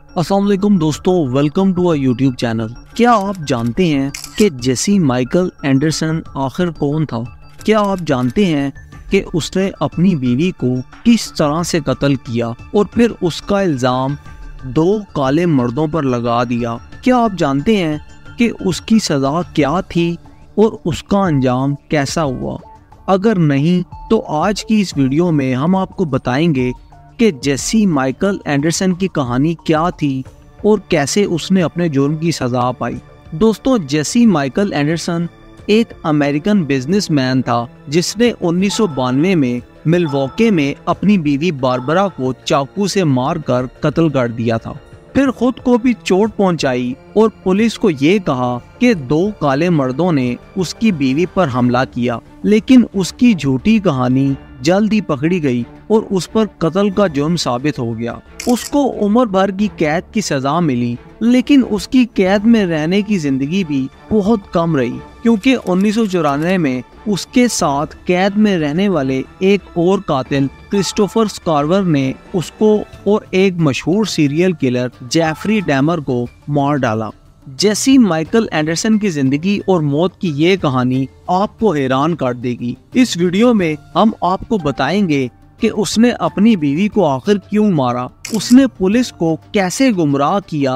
अस्सलाम वालेकुम दोस्तों, welcome to a YouTube channel. क्या आप जानते हैं कि जेसी माइकल एंडरसन आखिर कौन था? क्या आप जानते हैं कि उसने अपनी बीवी को किस तरह से कत्ल किया और फिर उसका इल्ज़ाम 2 काले मर्दों पर लगा दिया? क्या आप जानते हैं कि उसकी सज़ा क्या थी और उसका अंजाम कैसा हुआ? अगर नहीं तो आज की इस वीडियो में हम आपको बताएंगे कि जेसी माइकल एंडरसन की कहानी क्या थी और कैसे उसने अपने जुर्म की सज़ा पाई। दोस्तों, जेसी माइकल एंडरसन एक अमेरिकन बिजनेसमैन था जिसने 1992 में मिल्वॉकी में अपनी बीवी बारबरा को चाकू से मारकर कत्ल कर दिया था। फिर खुद को भी चोट पहुंचाई और पुलिस को ये कहा कि 2 काले मर्दों ने उसकी बीवी पर हमला किया, लेकिन उसकी झूठी कहानी जल्द ही पकड़ी गई और उस पर कत्ल का जुर्म साबित हो गया। उसको उम्र भर की कैद की सजा मिली, लेकिन उसकी कैद में रहने की जिंदगी भी बहुत कम रही, क्योंकि 1994 में उसके साथ कैद में रहने वाले एक और कातिल क्रिस्टोफर स्कारवर ने उसको और एक मशहूर सीरियल किलर जेफरी डैमर को मार डाला। जेसी माइकल एंडरसन की जिंदगी और मौत की ये कहानी आपको हैरान कर देगी। इस वीडियो में हम आपको बताएंगे कि उसने अपनी बीवी को आखिर क्यों मारा, उसने पुलिस को कैसे गुमराह किया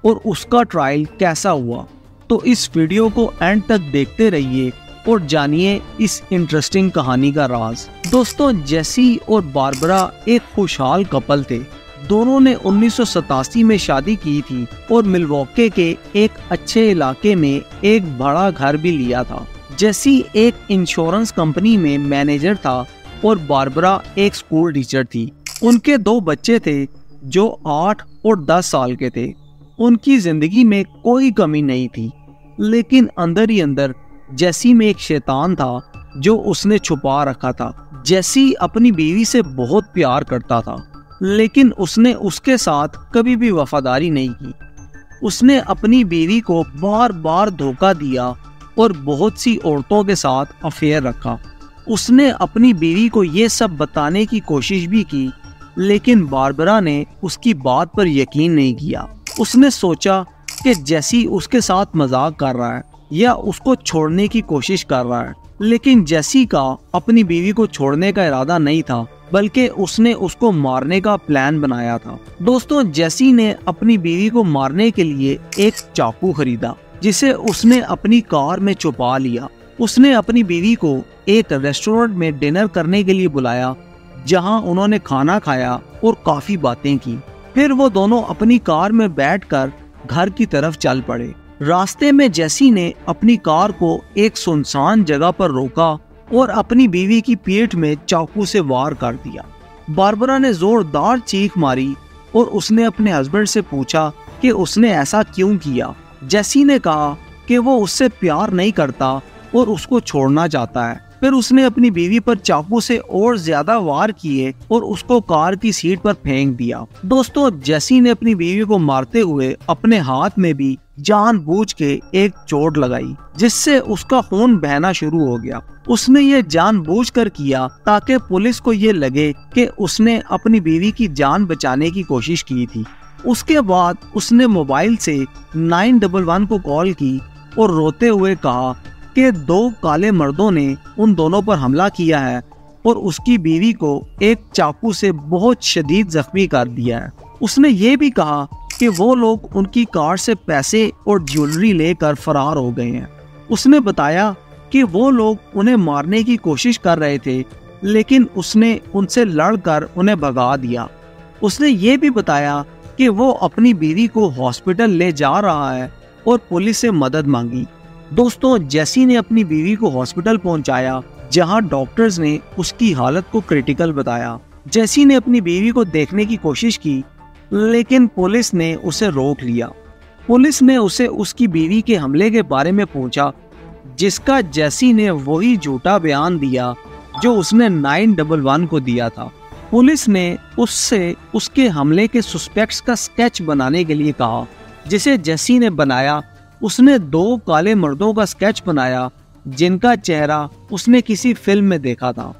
और उसका ट्रायल कैसा हुआ। तो इस वीडियो को एंड तक देखते रहिए और जानिए इस इंटरेस्टिंग कहानी का राज। दोस्तों, जेसी और बारबरा एक खुशहाल कपल थे। दोनों ने 1987 में शादी की थी और मिल्वॉकी के एक अच्छे इलाके में एक बड़ा घर भी लिया था। जेसी एक इंश्योरेंस कंपनी में मैनेजर था और बारबरा एक स्कूल टीचर थी। उनके 2 बच्चे थे जो 8 और 10 साल के थे। उनकी जिंदगी में कोई कमी नहीं थी, लेकिन अंदर ही अंदर जेसी में एक शैतान था जो उसने छुपा रखा था। जेसी अपनी बीवी से बहुत प्यार करता था, लेकिन उसने उसके साथ कभी भी वफादारी नहीं की। उसने अपनी बीवी को बार बार धोखा दिया और बहुत सी औरतों के साथ अफेयर रखा। उसने अपनी बीवी को ये सब बताने की कोशिश भी की, लेकिन बारबरा ने उसकी बात पर यकीन नहीं किया। उसने सोचा कि जेसी उसके साथ मजाक कर रहा है या उसको छोड़ने की कोशिश कर रहा है, लेकिन जेसी का अपनी बीवी को छोड़ने का इरादा नहीं था, बल्कि उसने उसको मारने का प्लान बनाया था। दोस्तों, जेसी ने अपनी बीवी को मारने के लिए एक चाकू खरीदा, जिसे उसने अपनी कार में छुपा लिया। उसने अपनी बीवी को एक रेस्टोरेंट में डिनर करने के लिए बुलाया, जहां उन्होंने खाना खाया और काफी बातें की। फिर वो दोनों अपनी कार में बैठकर घर की तरफ चल पड़े। रास्ते में जेसी ने अपनी कार को एक सुनसान जगह पर रोका और अपनी बीवी की पीठ में चाकू से वार कर दिया। बारबरा ने जोरदार चीख मारी और उसने अपने हस्बैंड से पूछा कि उसने ऐसा क्यों किया। जेसी ने कहा कि वो उससे प्यार नहीं करता और उसको छोड़ना चाहता है। फिर उसने अपनी बीवी पर चाकू से और ज्यादा वार किए और उसको कार की सीट पर फेंक दिया। दोस्तों, जेसी ने अपनी बीवी को मारते हुए अपने हाथ में भी जानबूझ के एक चोट लगाई, जिससे उसका खून बहना शुरू हो गया। उसने ये जानबूझकर किया ताकि पुलिस को ये लगे कि उसने अपनी बीवी की जान बचाने की कोशिश की थी। उसके बाद उसने मोबाइल से 911 को कॉल की और रोते हुए कहा कि 2 काले मर्दों ने उन दोनों पर हमला किया है और उसकी बीवी को एक चाकू से बहुत शदीद जख्मी कर दिया है। उसने ये भी कहा कि वो लोग उनकी कार से पैसे और ज्वेलरी लेकर फरार हो गए हैं। उसने बताया कि वो लोग उन्हें मारने की कोशिश कर रहे थे, लेकिन उसने उनसे लड़कर उन्हें भगा दिया। उसने ये भी बताया कि वो अपनी बीवी को हॉस्पिटल ले जा रहा है और पुलिस से मदद मांगी। दोस्तों, जेसी ने अपनी बीवी को हॉस्पिटल पहुंचाया, जहां डॉक्टर्स ने उसकी हालत को क्रिटिकल बताया। जेसी ने अपनी बीवी को देखने की कोशिश की, लेकिन पुलिस ने उसे रोक लिया। पुलिस ने उसे उसकी बीवी के हमले के बारे में पूछा, जिसका जेसी ने वही झूठा बयान दिया जो उसने 911 को दिया था। पुलिस ने उससे उसके हमले के सस्पेक्ट्स का स्केच बनाने के लिए कहा, जिसे जेसी ने बनाया। उसने 2 काले मर्दों का स्केच बनाया जिनका चेहरा उसने किसी फिल्म में देखा था।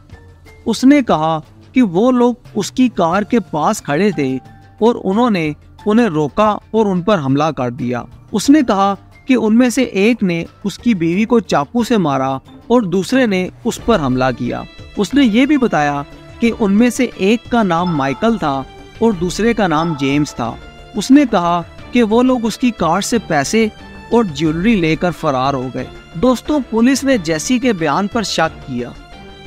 उसने कहा कि वो लोग उसकी कार के पास खड़े थे और उन्होंने उन्हें रोका और उन पर हमला कर दिया। उसने कहा कि उनमें से एक ने उसकी बीवी को चाकू से मारा और दूसरे ने उस पर हमला किया। उसने ये भी बताया कि उनमें से एक का नाम माइकल था और दूसरे का नाम जेम्स था। उसने कहा कि वो लोग उसकी कार से पैसे और ज्वेलरी लेकर फरार हो गए। दोस्तों, पुलिस ने जेसी के बयान पर शक किया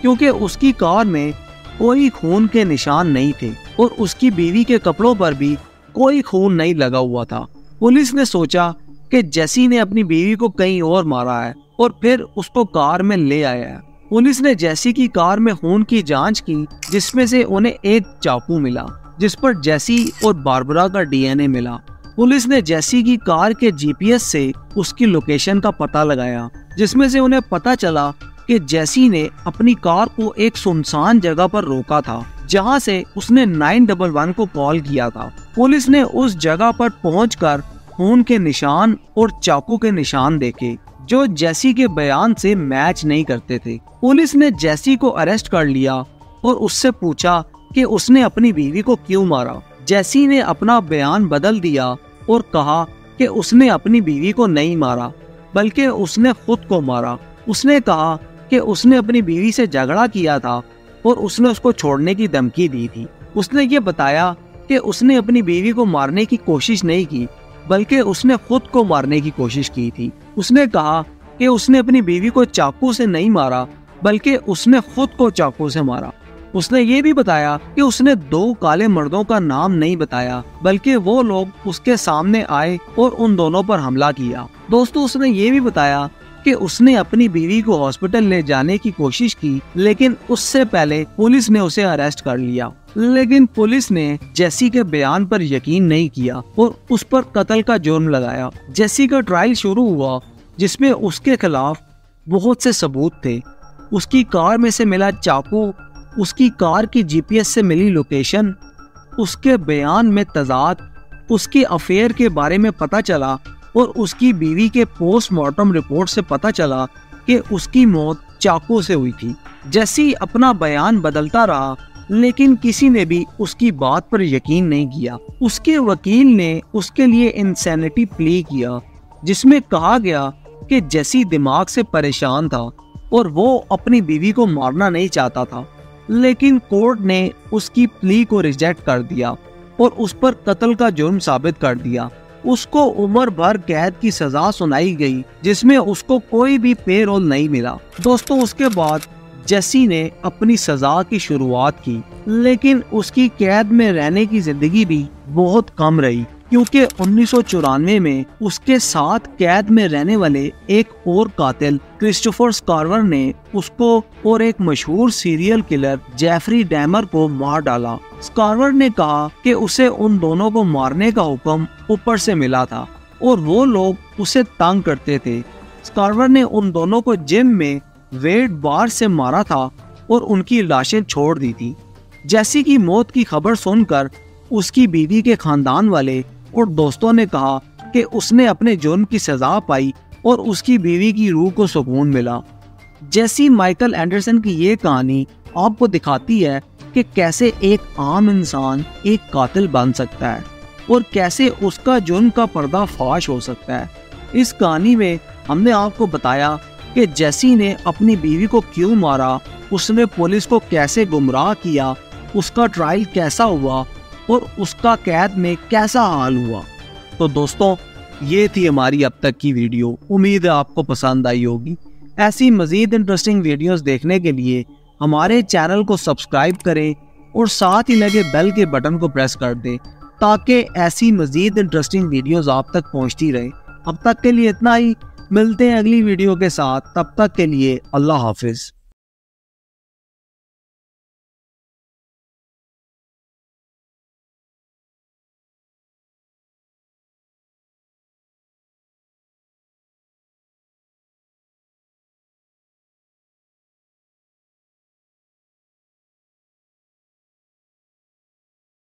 क्योंकि उसकी कार में कोई खून के निशान नहीं थे और उसकी बीवी के कपड़ों पर भी कोई खून नहीं लगा हुआ था। पुलिस ने सोचा कि जेसी ने अपनी बीवी को कहीं और मारा है और फिर उसको कार में ले आया है। पुलिस ने जेसी की कार में खून की जांच की, जिसमें से उन्हें एक चाकू मिला जिस पर जेसी और बारबरा का डीएनए मिला। पुलिस ने जेसी की कार के जीपीएस से उसकी लोकेशन का पता लगाया, जिसमें से उन्हें पता चला कि जेसी ने अपनी कार को एक सुनसान जगह पर रोका था, जहां से उसने 911 को कॉल किया था। पुलिस ने उस जगह पर पहुंचकर खून के निशान और चाकू के निशान देखे, जो जेसी के बयान से मैच नहीं करते थे। पुलिस ने जेसी को अरेस्ट कर लिया और उससे पूछा कि उसने अपनी बीवी को क्यों मारा। जेसी ने अपना बयान बदल दिया और कहा कि उसने अपनी बीवी को नहीं मारा, बल्कि उसने खुद को मारा। उसने कहा कि उसने अपनी बीवी से झगड़ा किया था और उसने उसको छोड़ने की धमकी दी थी। उसने ये बताया कि उसने अपनी बीवी को मारने की कोशिश नहीं की, बल्कि उसने खुद को मारने की कोशिश की थी। उसने कहा कि उसने अपनी बीवी को चाकू से नहीं मारा, बल्कि उसने खुद को चाकू से मारा। उसने ये भी बताया कि उसने 2 काले मर्दों का नाम नहीं बताया, बल्कि वो लोग उसके सामने आए और उन दोनों पर हमला किया। दोस्तों, उसने ये भी बताया कि उसने अपनी बीवी को हॉस्पिटल ले जाने की कोशिश की, लेकिन उससे पहले पुलिस ने उसे अरेस्ट कर लिया। लेकिन पुलिस ने जेसी के बयान पर यकीन नहीं किया और उस पर कत्ल का जुर्म लगाया। जेसी का ट्रायल शुरू हुआ, जिसमें उसके खिलाफ बहुत से सबूत थे। उसकी कार में से मिला चाकू, उसकी कार की जीपीएस से मिली लोकेशन, उसके बयान में तजाद, उसके अफेयर के बारे में पता चला और उसकी बीवी के पोस्टमार्टम रिपोर्ट से पता चला कि उसकी मौत चाकू से हुई थी। जेसी अपना बयान बदलता रहा, लेकिन किसी ने भी उसकी बात पर यकीन नहीं किया। उसके वकील ने उसके लिए इंसैनिटी प्ली किया, जिसमें कहा गया कि जेसी दिमाग से परेशान था और वो अपनी बीवी को मारना नहीं चाहता था। लेकिन कोर्ट ने उसकी प्ली को रिजेक्ट कर दिया और उस पर कत्ल का जुर्म साबित कर दिया। उसको उम्र भर कैद की सजा सुनाई गई, जिसमें उसको कोई भी पे रोल नहीं मिला। दोस्तों, उसके बाद जेसी ने अपनी सजा की शुरुआत की, लेकिन उसकी कैद में रहने की जिंदगी भी बहुत कम रही, क्योंकि 1994 में उसके साथ कैद में रहने वाले एक और कातिल क्रिस्टोफर स्कारवर ने उसको और एक मशहूर सीरियल किलर जेफरी डैमर को मार डाला। स्कारवर ने कहा कि उसे उन दोनों को मारने का हुक्म ऊपर से मिला था और वो लोग उसे तंग करते थे। स्कारवर ने उन दोनों को जिम में वेट बार से मारा था और उनकी लाशें छोड़ दी थी। जेसी की मौत की खबर सुनकर उसकी बीवी के खानदान वाले और दोस्तों ने कहा कि उसने अपने जुर्म की सजा पाई और उसकी बीवी की रूह को सुकून मिला। जेसी माइकल एंडरसन की ये कहानी आपको दिखाती है कि कैसे एक आम इंसान एक कातिल बन सकता है और कैसे उसका जुर्म का पर्दाफाश हो सकता है। इस कहानी में हमने आपको बताया कि जेसी ने अपनी बीवी को क्यों मारा, उसने पुलिस को कैसे गुमराह किया, उसका ट्रायल कैसा हुआ और उसका कैद में कैसा हाल हुआ। तो दोस्तों, ये थी हमारी अब तक की वीडियो। उम्मीद है आपको पसंद आई होगी। ऐसी मज़ीद इंटरेस्टिंग वीडियोस देखने के लिए हमारे चैनल को सब्सक्राइब करें और साथ ही लगे बेल के बटन को प्रेस कर दें, ताकि ऐसी मज़ीद इंटरेस्टिंग वीडियोस आप तक पहुंचती रहे। अब तक के लिए इतना ही, मिलते हैं अगली वीडियो के साथ। तब तक के लिए अल्लाह हाफिज़।